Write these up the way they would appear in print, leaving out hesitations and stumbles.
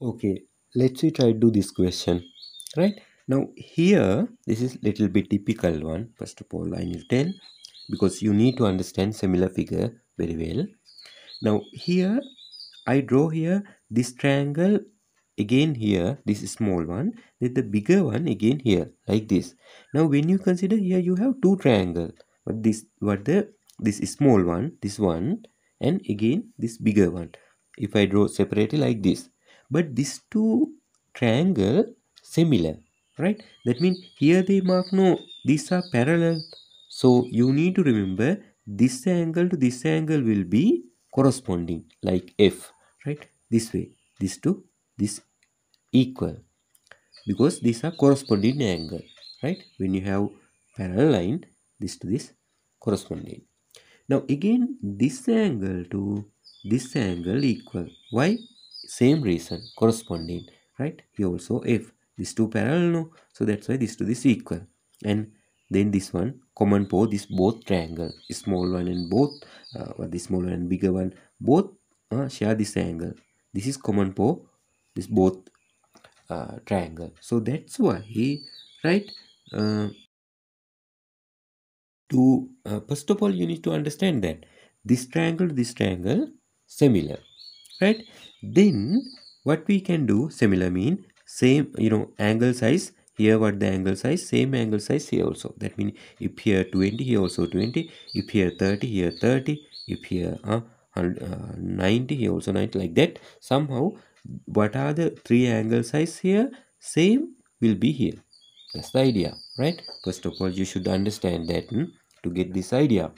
Okay, let's we try to do this question. Right now, here this is little bit typical one. First of all, I need to tell because you need to understand similar figure very well. Now here I draw here this triangle again here, this small one, then the bigger one again here, like this. Now when you consider here, you have two triangle, but this small one, this one, and again this bigger one. If I draw separately like this, but these two triangle similar, right? That means here they mark no, these are parallel. So you need to remember this angle to this angle will be corresponding, like F, right? This way, this to this equal, because these are corresponding angle, right? When you have parallel line, this to this corresponding. Now again, this angle to this angle equal. Why? Same reason, corresponding, right? Here also F, these two parallel, no? So that's why this to this equal. And then this one common for this both triangle, small one and both, the small one and bigger one, both share this angle. This is common for this both triangle. So that's why, right? Uh, First of all, you need to understand that this triangle similar, right? Then what we can do, similar mean same, angle size. Here what the angle size, same angle size here also. That means if here 20, here also 20. If here 30, here 30. If here 90, here also 90, like that. Somehow what are the three angle size here, same will be here. That's the idea, right? First of all, you should understand that to get this idea.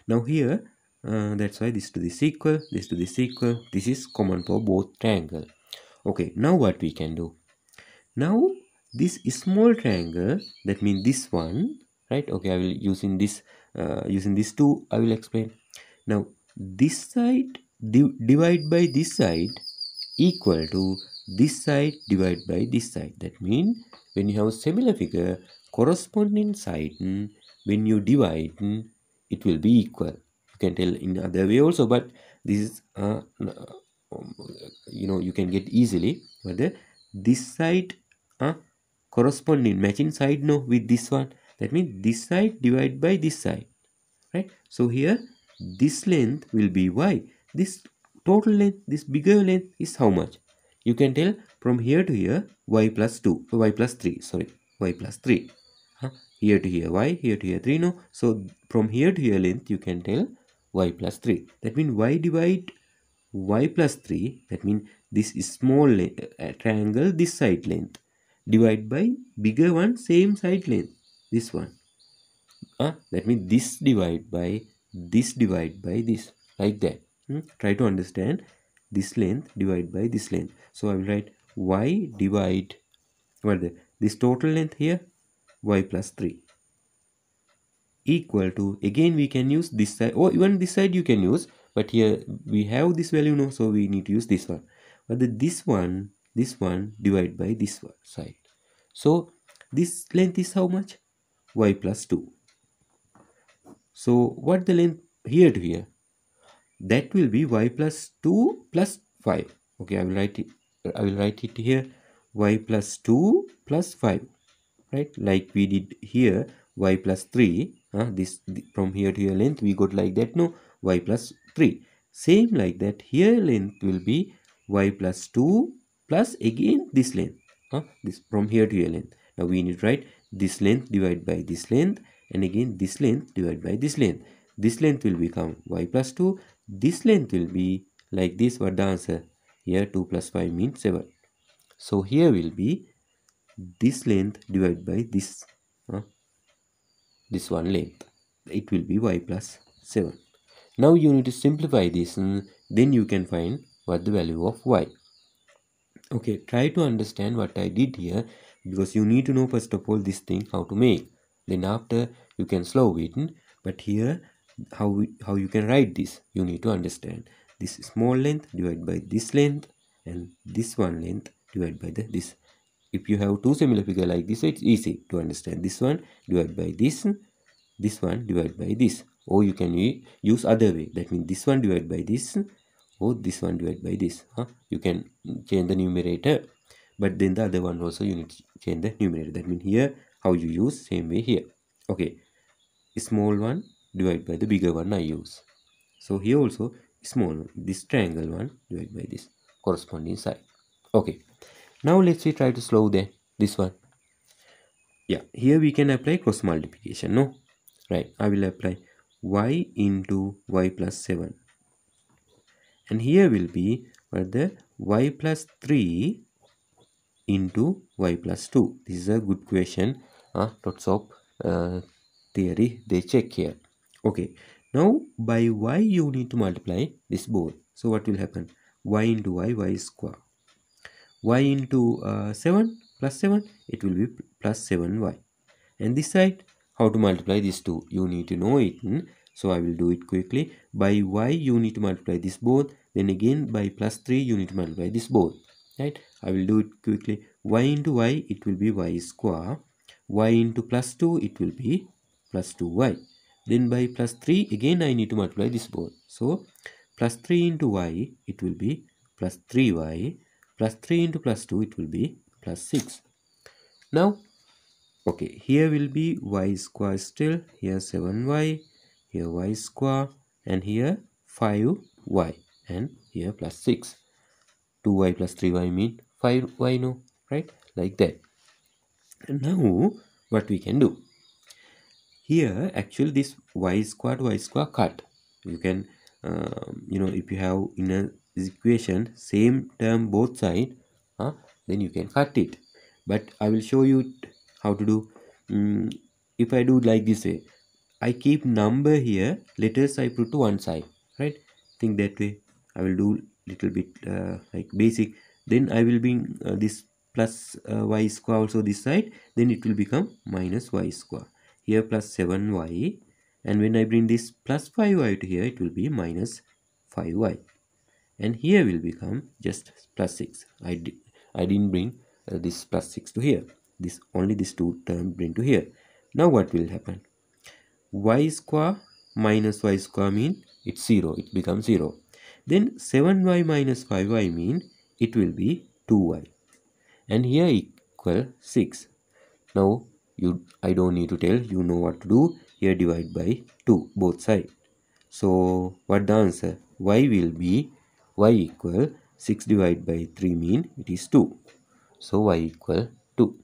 Now here, that's why this to this equal, this to this equal. This is common for both triangle. Okay, now what we can do? Now this small triangle, that means this one, right? Okay, I will using this two. I will explain. Now this side divide by this side equal to this side divided by this side. That means when you have a similar figure, corresponding side, when you divide, it will be equal. You can tell in other way also, but this is you can get easily whether this side corresponding matching side no with this one. That means this side divided by this side, right? So here this length will be y. This total length, this bigger length is how much? You can tell from here to here y plus 2, y plus 3, sorry, y plus 3. Here to here y, here to here 3, no? So from here to here length you can tell y plus 3. That means y divide y plus 3, that means this is small triangle, this side length, divide by bigger one, same side length, this one. That means this divide by this, like that. Try to understand this length divide by this length. So I will write y divide this total length here, y plus 3, equal to, again we can use this side, or even this side you can use, but here we have this value now, so we need to use this one. But this one divide by this one side. So this length is how much? Y plus 2. So what the length here to here? That will be y plus 2 plus 5. Okay, I will write it here, y plus 2 plus 5, right? Like we did here, y plus 3. From here to here length we got like that, no? Y plus 3. Same like that, here length will be y plus 2 plus again this length. This from here to here length. Now we need to write this length divided by this length, and again this length divided by this length. This length will become y plus 2. This length will be like this. What the answer? Here 2 plus 5 means 7. So here will be this length divided by this one length. It will be y plus 7. Now you need to simplify this, and then you can find what the value of y. Okay, try to understand what I did here, because you need to know first of all this thing how to make. Then after you can slow it. But here how you can write this, you need to understand this small length divided by this length, and this one length divided by this. If you have two similar figure like this, it's easy to understand. This one divided by this one divided by this, or you can use other way. That means this one divided by this, or this one divided by this. You can change the numerator, but then the other one also you need to change the numerator. That means here how you use, same way here. Okay, small one divided by the bigger one I use. So here also small one, this triangle one divided by this corresponding side. Okay, now let's try to slow this one. Yeah, here we can apply cross multiplication, no? Right, I will apply y into y plus 7. And here will be the y plus 3 into y plus 2. This is a good question. Lots of theory they check here. Okay, now by y you need to multiply this both. So what will happen? Y into y square. Y into 7 plus 7, it will be plus 7y. And this side, how to multiply these two? You need to know it. So I will do it quickly. By y you need to multiply this both. Then again by plus 3 you need to multiply this both. Right? I will do it quickly. Y into y, it will be y square. Y into plus 2, it will be plus 2y. Then by plus 3 again I need to multiply this both. So plus 3 into y, it will be plus 3y. Plus 3 into plus 2, it will be plus 6. Now okay, here will be y square still, here 7y, here y square, and here 5y, and here plus 6. 2y plus 3y mean 5y, no, right? Like that. And now, what we can do? Here, actually this y square cut. You can, if you have in a equation, same term both side, then you can cut it. But I will show you how to do. If I do like this way, I keep number here, letters I put to one side, right? Think that way. I will do little bit like basic. Then I will bring this plus y square also this side. Then it will become minus y square. Here plus 7y. And when I bring this plus 5y to here, it will be minus 5y. And here will become just plus 6. I didn't bring this plus 6 to here. This only this two term bring to here. Now what will happen? Y square minus y square mean it's 0. It becomes 0. Then 7y minus 5y mean it will be 2y. And here equal 6. Now I don't need to tell, you know what to do. Here divide by 2 both sides. So what the answer? Y will be y equal 6 divided by 3 mean it is 2. So y equal 2.